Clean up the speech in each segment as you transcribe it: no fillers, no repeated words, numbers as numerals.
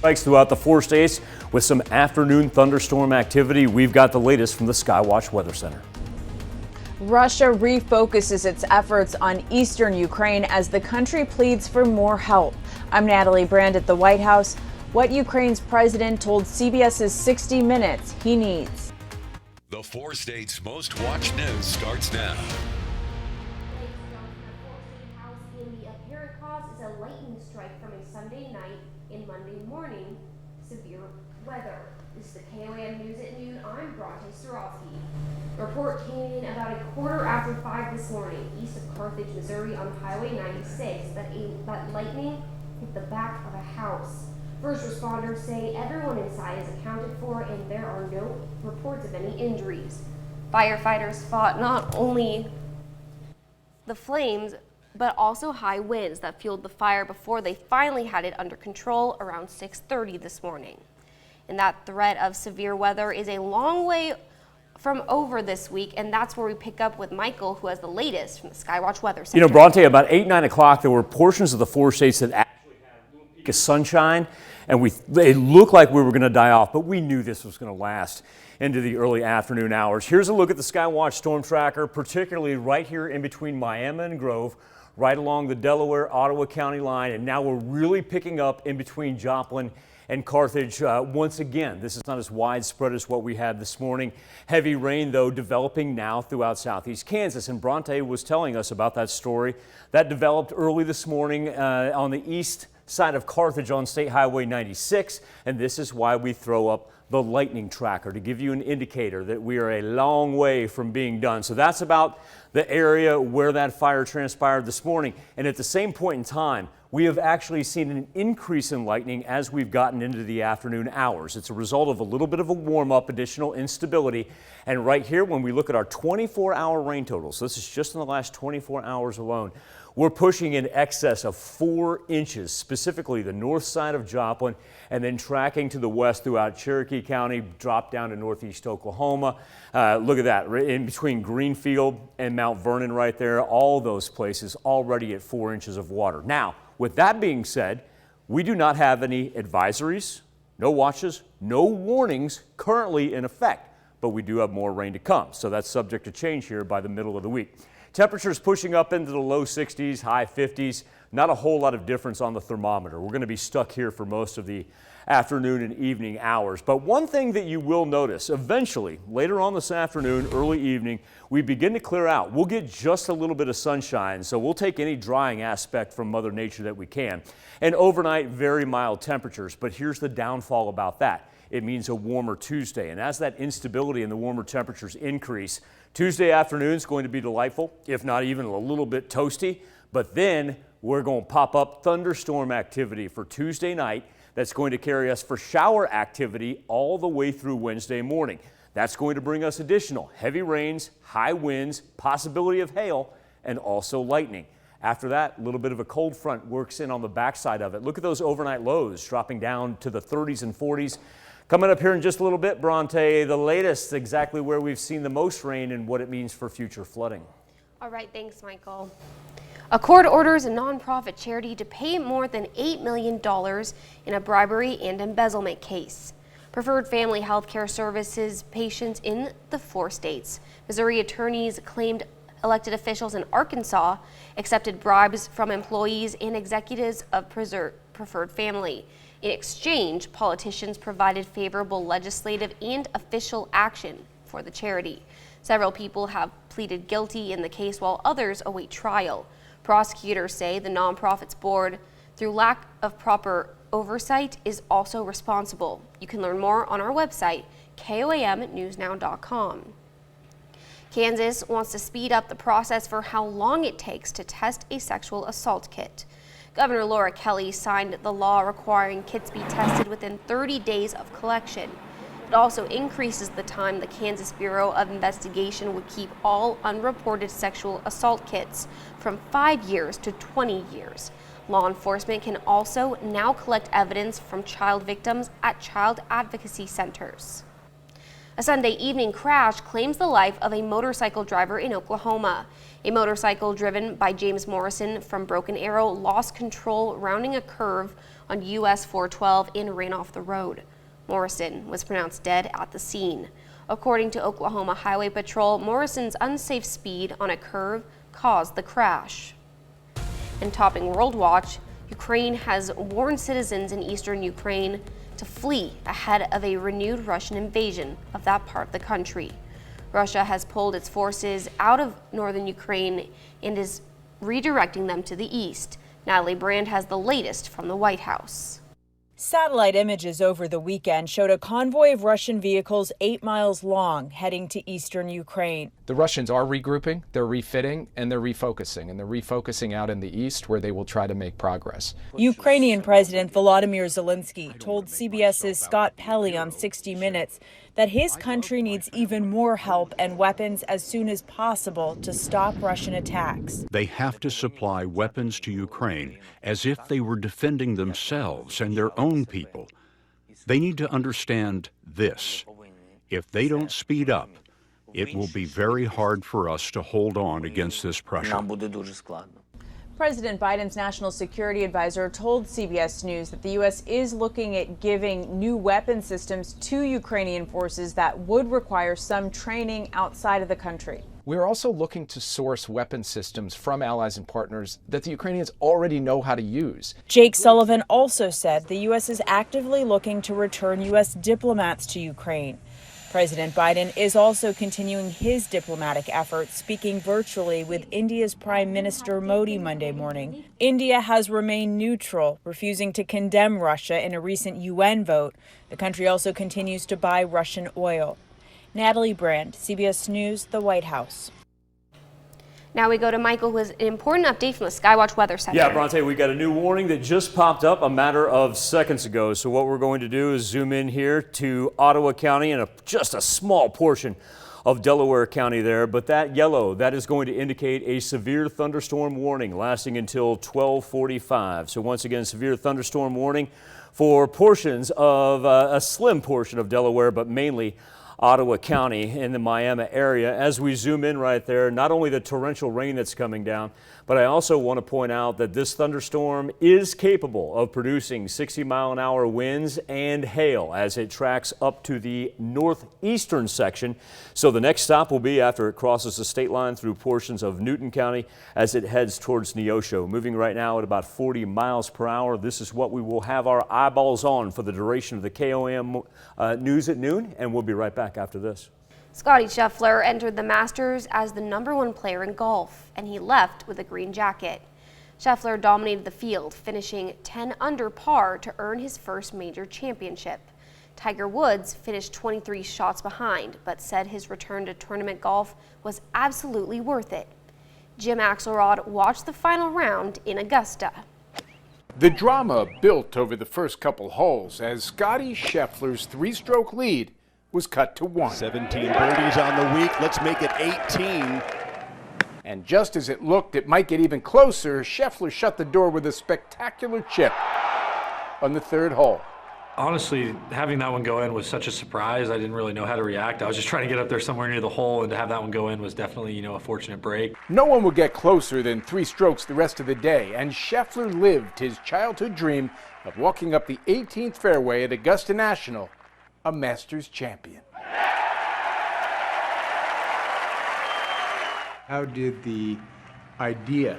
Spikes throughout the 4 states with some afternoon thunderstorm activity. We've got the latest from the Skywatch Weather Center. Russia refocuses its efforts on eastern Ukraine as the country pleads for more help. I'm Natalie Brand at the White House. What Ukraine's president told CBS's 60 Minutes he needs. The 4 states' most watched news starts now. The apparent cause is a lightning strike from a Sunday night in Monday morning. Severe weather. This is the KOAM News at Noon. I'm Bronte Starofsky. The report came in about a quarter after 5 this morning, east of Carthage, Missouri, on Highway 96, that lightning hit the back of a house. First responders say everyone inside is accounted for and there are no reports of any injuries. Firefighters fought not only the flames, but also high winds that fueled the fire before they finally had it under control around 6:30 this morning. And that threat of severe weather is a long way from over this week, and that's where we pick up with Michael, who has the latest from the Skywatch Weather Center. You know, Bronte, about 8, 9 o'clock, there were portions of the 4 states that actually had a little peak of sunshine, and it looked like we were going to die off, but we knew this was going to last into the early afternoon hours. Here's a look at the Skywatch Storm Tracker, particularly right here in between Miami and Grove, right along the Delaware-Ottawa County line, and now we're really picking up in between Joplin and Carthage once again. This is not as widespread as what we had this morning. Heavy rain, though, developing now throughout southeast Kansas, and Bronte was telling us about that story. That developed early this morning on the east side of Carthage on State Highway 96, and this is why we throw up the lightning tracker to give you an indicator that we are a long way from being done. So that's about the area where that fire transpired this morning. And at the same point in time, we have actually seen an increase in lightning as we've gotten into the afternoon hours. It's a result of a little bit of a warm-up, additional instability. And right here, when we look at our 24-hour rain totals, so this is just in the last 24 hours alone, we're pushing in excess of 4 inches, specifically the north side of Joplin, and then tracking to the west throughout Cherokee County, drop down to northeast Oklahoma. Look at that, in between Greenfield and Mount Vernon right there, all those places already at 4 inches of water. Now, with that being said, we do not have any advisories, no watches, no warnings currently in effect, but we do have more rain to come. So that's subject to change here by the middle of the week. Temperatures pushing up into the low 60s, high 50s. Not a whole lot of difference on the thermometer. We're going to be stuck here for most of the afternoon and evening hours. But one thing that you will notice, eventually, later on this afternoon, early evening, we begin to clear out. We'll get just a little bit of sunshine, so we'll take any drying aspect from Mother Nature that we can. And overnight, very mild temperatures. But here's the downfall about that. It means a warmer Tuesday. And as that instability and the warmer temperatures increase, Tuesday afternoon is going to be delightful, if not even a little bit toasty. But then we're going to pop up thunderstorm activity for Tuesday night. That's going to carry us for shower activity all the way through Wednesday morning. That's going to bring us additional heavy rains, high winds, possibility of hail, and also lightning. After that, a little bit of a cold front works in on the backside of it. Look at those overnight lows dropping down to the 30s and 40s. Coming up here in just a little bit, Bronte, the latest, exactly where we've seen the most rain and what it means for future flooding. All right, thanks, Michael. A court orders a nonprofit charity to pay more than $8 million in a bribery and embezzlement case. Preferred Family Healthcare Services patients in the 4 states. Missouri attorneys claimed elected officials in Arkansas accepted bribes from employees and executives of Preferred Family. In exchange, politicians provided favorable legislative and official action for the charity. Several people have pleaded guilty in the case while others await trial. Prosecutors say the nonprofit's board, through lack of proper oversight, is also responsible. You can learn more on our website, KOAMnewsnow.com. Kansas wants to speed up the process for how long it takes to test a sexual assault kit. Governor Laura Kelly signed the law requiring kits be tested within 30 days of collection. It also increases the time the Kansas Bureau of Investigation would keep all unreported sexual assault kits from 5 years to 20 years. Law enforcement can also now collect evidence from child victims at child advocacy centers. A Sunday evening crash claims the life of a motorcycle driver in Oklahoma. A motorcycle driven by James Morrison from Broken Arrow lost control rounding a curve on US 412 and ran off the road. Morrison was pronounced dead at the scene. According to Oklahoma Highway Patrol, Morrison's unsafe speed on a curve caused the crash. And topping World Watch, Ukraine has warned citizens in eastern Ukraine to flee ahead of a renewed Russian invasion of that part of the country. Russia has pulled its forces out of northern Ukraine and is redirecting them to the east. Natalie Brand has the latest from the White House. Satellite images over the weekend showed a convoy of Russian vehicles 8 miles long heading to eastern Ukraine. The Russians are regrouping, they're refitting, and they're refocusing. And they're refocusing out in the east where they will try to make progress. Ukrainian President Volodymyr Zelensky told CBS's Scott Pelley on 60 Minutes that his country needs even more help and weapons as soon as possible to stop Russian attacks. They have to supply weapons to Ukraine as if they were defending themselves and their own people. They need to understand this. If they don't speed up, it will be very hard for us to hold on against this pressure. President Biden's national security advisor told CBS News that the U.S. is looking at giving new weapon systems to Ukrainian forces that would require some training outside of the country. We're also looking to source weapon systems from allies and partners that the Ukrainians already know how to use. Jake Sullivan also said the U.S. is actively looking to return U.S. diplomats to Ukraine. President Biden is also continuing his diplomatic efforts, speaking virtually with India's Prime Minister Modi Monday morning. India has remained neutral, refusing to condemn Russia in a recent UN vote. The country also continues to buy Russian oil. Natalie Brand, CBS News, the White House. Now we go to Michael, who has an important update from the Skywatch Weather Center. Yeah, Bronte, we got a new warning that just popped up a matter of seconds ago. So what we're going to do is zoom in here to Ottawa County and just a small portion of Delaware County there. But that yellow, that is going to indicate a severe thunderstorm warning lasting until 12:45. So once again, severe thunderstorm warning for portions of a slim portion of Delaware, but mainly Ottawa County in the Miami area. As we zoom in right there, not only the torrential rain that's coming down, but I also want to point out that this thunderstorm is capable of producing 60-mile-an-hour winds and hail as it tracks up to the northeastern section. So the next stop will be after it crosses the state line through portions of Newton County as it heads towards Neosho. Moving right now at about 40 miles per hour. This is what we will have our eyeballs on for the duration of the KOAM news at noon, and we'll be right back after this. Scotty Sheffler entered the Masters as the #1 player in golf, and he left with a green jacket. Sheffler dominated the field, finishing 10 under par to earn his first major championship. Tiger Woods finished 23 shots behind, but said his return to tournament golf was absolutely worth it. Jim Axelrod watched the final round in Augusta. The drama built over the first couple holes as Scotty Scheffler's 3-stroke lead was cut to 1. 17 birdies on the week. Let's make it 18. And just as it looked it might get even closer, Sheffler shut the door with a spectacular chip on the 3rd hole. Honestly, having that one go in was such a surprise. I didn't really know how to react. I was just trying to get up there somewhere near the hole, and to have that one go in was definitely, a fortunate break. No one would get closer than 3 strokes the rest of the day, and Sheffler lived his childhood dream of walking up the 18th fairway at Augusta National, a Masters champion. How did the idea,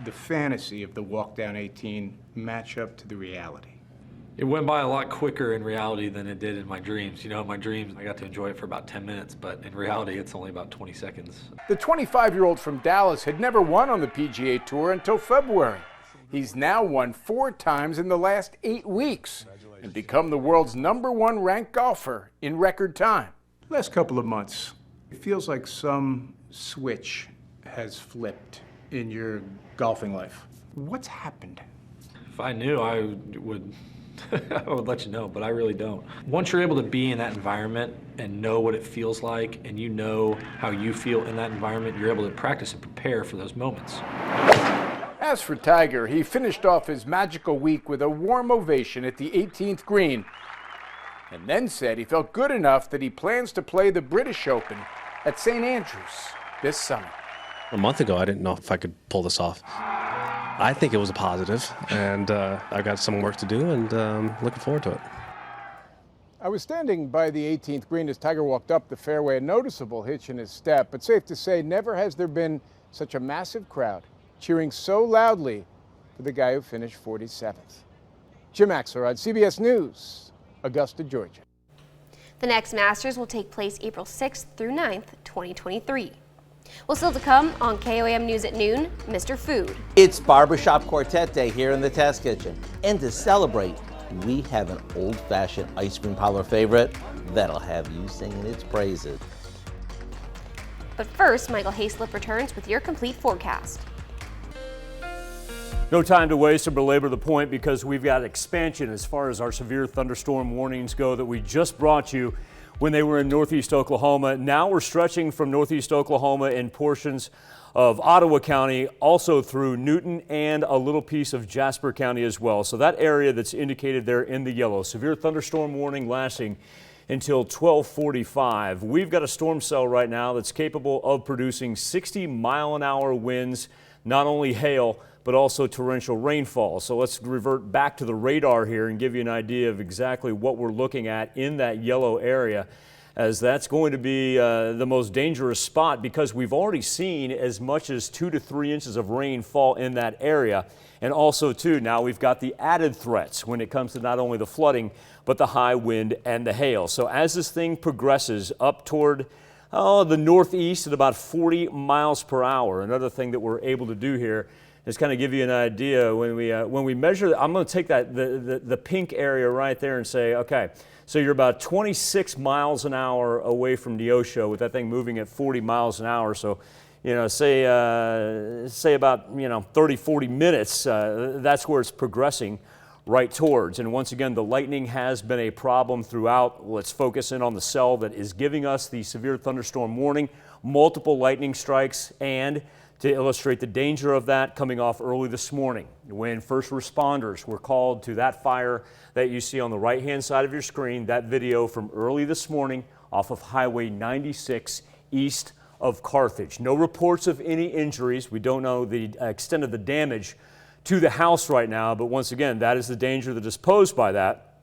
the fantasy of the walk down 18 match up to the reality? It went by a lot quicker in reality than it did in my dreams. In my dreams, I got to enjoy it for about 10 minutes, but in reality, it's only about 20 seconds. The 25-year-old from Dallas had never won on the PGA Tour until February. He's now won 4 times in the last 8 weeks and become the world's #1 ranked golfer in record time. Last couple of months, it feels like some switch has flipped in your golfing life. What's happened? If I knew, I would I would let you know, but I really don't. Once you're able to be in that environment and know what it feels like, and you know how you feel in that environment, you're able to practice and prepare for those moments. As for Tiger, he finished off his magical week with a warm ovation at the 18th green and then said he felt good enough that he plans to play the British Open at St. Andrews this summer. A month ago, I didn't know if I could pull this off. I think it was a positive, and I've got some work to do, and looking forward to it. I was standing by the 18th green as Tiger walked up the fairway, a noticeable hitch in his step, but safe to say, never has there been such a massive crowd cheering so loudly for the guy who finished 47th. Jim Axelrod, CBS News, Augusta, Georgia. The next Masters will take place April 6th through 9th, 2023. Well, still to come on KOAM News at noon, Mr. Food. It's Barbershop Quartet Day here in the Test Kitchen. And to celebrate, we have an old-fashioned ice cream parlor favorite that'll have you singing its praises. But first, Michael Hayslip returns with your complete forecast. No time to waste or belabor the point because we've got expansion as far as our severe thunderstorm warnings go that we just brought you when they were in northeast Oklahoma. Now we're stretching from northeast Oklahoma in portions of Ottawa County, also through Newton and a little piece of Jasper County as well. So that area that's indicated there in the yellow, severe thunderstorm warning lasting until 12:45. We've got a storm cell right now that's capable of producing 60-mile-an-hour winds, not only hail, but also torrential rainfall. So let's revert back to the radar here and give you an idea of exactly what we're looking at in that yellow area, as that's going to be the most dangerous spot because we've already seen as much as 2 to 3 inches of rain fall in that area. And also, too, now we've got the added threats when it comes to not only the flooding, but the high wind and the hail. So as this thing progresses up toward the northeast at about 40 miles per hour, another thing that we're able to do here is kind of give you an idea when we measure. I'm going to take that the pink area right there and say, okay, so you're about 26 miles an hour away from Neosho with that thing moving at 40 miles an hour. So, say about 30, 40 minutes. That's where it's progressing right towards. And once again, the lightning has been a problem throughout. Let's focus in on the cell that is giving us the severe thunderstorm warning, multiple lightning strikes, and to illustrate the danger of that, coming off early this morning when first responders were called to that fire that you see on the right-hand side of your screen, that video from early this morning off of Highway 96 east of Carthage. No reports of any injuries. We don't know the extent of the damage to the house right now, but once again, that is the danger that is posed by that.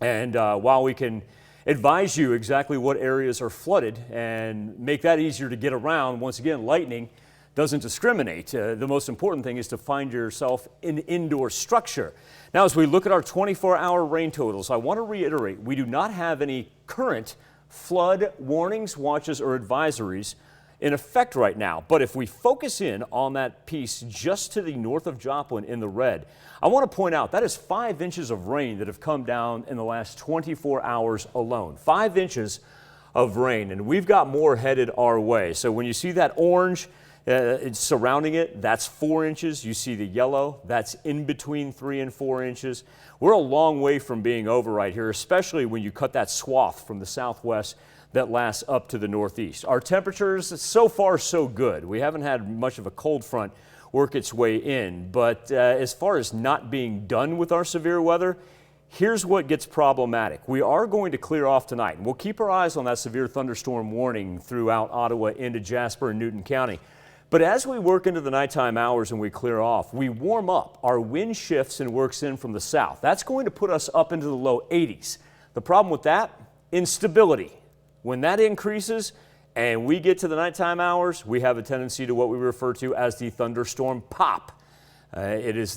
And while we can advise you exactly what areas are flooded and make that easier to get around, once again, lightning doesn't discriminate. The most important thing is to find yourself in indoor structure. Now, as we look at our 24-hour rain totals, I want to reiterate, we do not have any current flood warnings, watches, or advisories in effect right now. But if we focus in on that piece just to the north of Joplin in the red, I want to point out that is 5 inches of rain that have come down in the last 24 hours alone. 5 inches of rain, and we've got more headed our way. So when you see that orange surrounding it, that's 4 inches. You see the yellow, that's in between 3 and 4 inches. We're a long way from being over right here, especially when you cut that swath from the southwest that lasts up to the northeast. Our temperatures, so far so good. We haven't had much of a cold front work its way in, but as far as not being done with our severe weather, here's what gets problematic. We are going to clear off tonight, and we'll keep our eyes on that severe thunderstorm warning throughout Ottawa into Jasper and Newton County. But as we work into the nighttime hours and we clear off, we warm up. Our wind shifts and works in from the south. That's going to put us up into the low 80s. The problem with that? Instability. When that increases and we get to the nighttime hours, we have a tendency to what we refer to as the thunderstorm pop. It is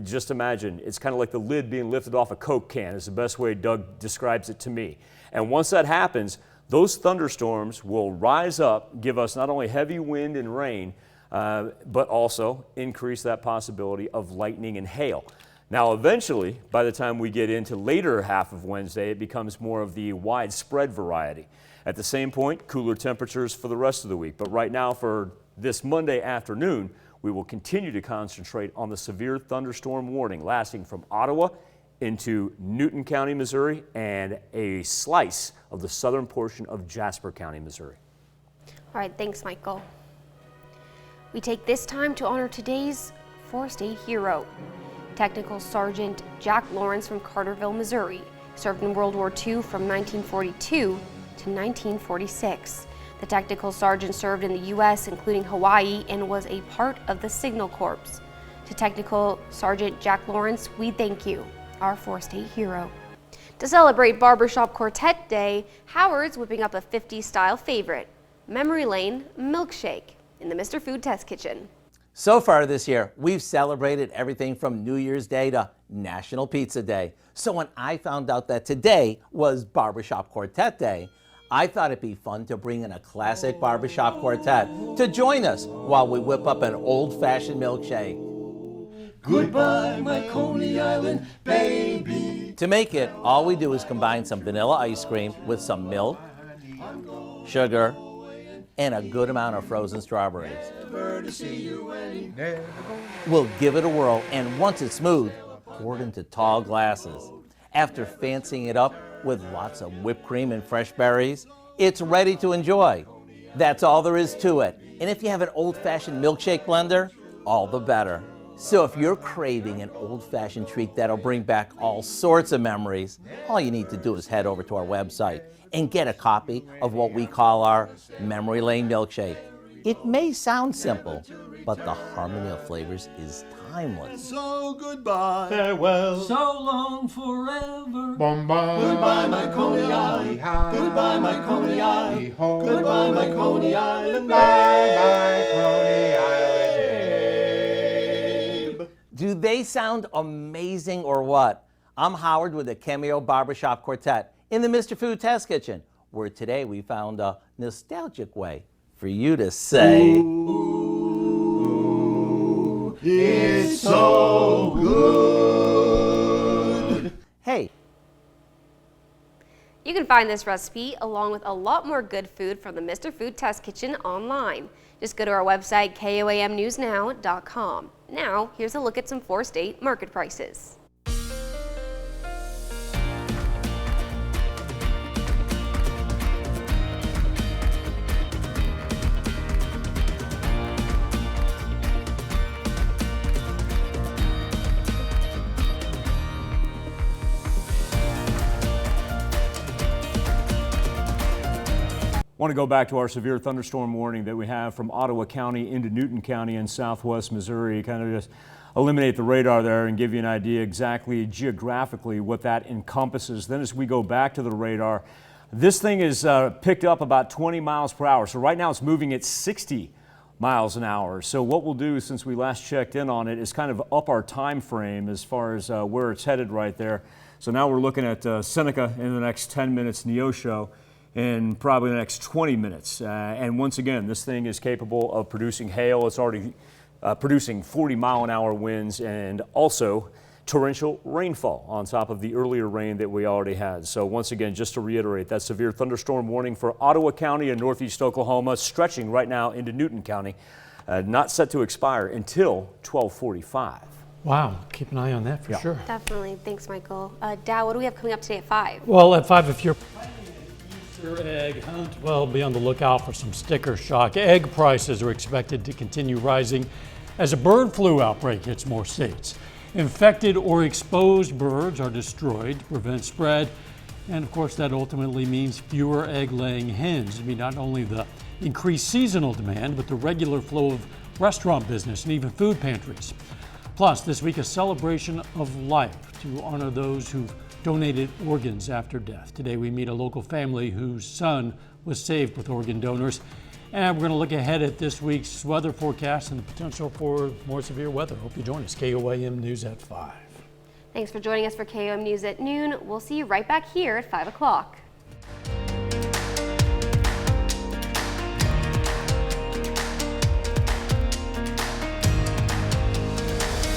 just imagine, it's kind of like the lid being lifted off a Coke can is the best way Doug describes it to me. And once that happens, those thunderstorms will rise up, give us not only heavy wind and rain, but also increase that possibility of lightning and hail. Now, eventually, by the time we get into later half of Wednesday, it becomes more of the widespread variety. At the same point, cooler temperatures for the rest of the week. But right now, for this Monday afternoon, we will continue to concentrate on the severe thunderstorm warning lasting from Ottawa into Newton County, Missouri, and a slice of the southern portion of Jasper County, Missouri. All right, thanks, Michael. We take this time to honor today's Forest Aid hero, Technical Sergeant Jack Lawrence from Carterville, Missouri, Served in World War II from 1942 to 1946. The technical sergeant served in the U.S., including Hawaii, and was a part of the Signal Corps. To Technical Sergeant Jack Lawrence, we thank you, our 4-state hero. To celebrate Barbershop Quartet Day, Howard's whipping up a 50s style favorite, Memory Lane Milkshake, in the Mr. Food Test Kitchen. So far this year, we've celebrated everything from New Year's Day to National Pizza Day. So when I found out that today was Barbershop Quartet Day, I thought it'd be fun to bring in a classic barbershop quartet to join us while we whip up an old-fashioned milkshake. Goodbye, my Coney Island baby. To make it, all we do is combine some vanilla ice cream with some milk, sugar, and a good amount of frozen strawberries. We'll give it a whirl, and once it's smooth, pour it into tall glasses. After fancying it up with lots of whipped cream and fresh berries, it's ready to enjoy. That's all there is to it. And if you have an old-fashioned milkshake blender, all the better. So if you're craving an old-fashioned treat that'll bring back all sorts of memories, all you need to do is head over to our website and get a copy of what we call our Memory Lane Milkshake. It may sound simple, but the harmony of flavors is timeless. So goodbye, Farewell. so long forever. Goodbye, my Coney Island. Goodbye, my Coney Island. Goodbye, my Coney Island. Bye, Coney Island. Do they sound amazing or what? I'm Howard with the Cameo Barbershop Quartet in the Mr. Food Test Kitchen, where today we found a nostalgic way for you to say, Ooh, it's so good. Hey. You can find this recipe along with a lot more good food from the Mr. Food Test Kitchen online. Just go to our website, KOAMnewsnow.com. Now, here's a look at some 4-state market prices. I want to go back to our severe thunderstorm warning that we have from Ottawa County into Newton County in southwest Missouri. Kind of just eliminate the radar there and give you an idea exactly geographically what that encompasses. Then as we go back to the radar, this thing is picked up about 20 miles per hour. So right now it's moving at 60 miles an hour. So what we'll do since we last checked in on it is kind of up our time frame as far as where it's headed right there. So now we're looking at Seneca in the next 10 minutes, Neosho in probably the next 20 minutes. And once again, this thing is capable of producing hail. It's already producing 40-mile-an-hour winds and also torrential rainfall on top of the earlier rain that we already had. So once again, just to reiterate, that severe thunderstorm warning for Ottawa County and northeast Oklahoma, stretching right now into Newton County, not set to expire until 12:45. Wow, keep an eye on that for sure. Definitely. Thanks, Michael. Dow, what do we have coming up today at 5? Well, at 5, if you're Easter egg hunt, well, be on the lookout for some sticker shock. Egg prices are expected to continue rising as a bird flu outbreak hits more states. Infected or exposed birds are destroyed to prevent spread, and of course that ultimately means fewer egg-laying hens. I mean, not only the increased seasonal demand, but the regular flow of restaurant business and even food pantries. Plus, this week, a celebration of life to honor those who've donated organs after death. Today, we meet a local family whose son was saved with organ donors. And we're going to look ahead at this week's weather forecast and the potential for more severe weather. Hope you join us. KOAM News at 5. Thanks for joining us for KOAM News at noon. We'll see you right back here at 5 o'clock.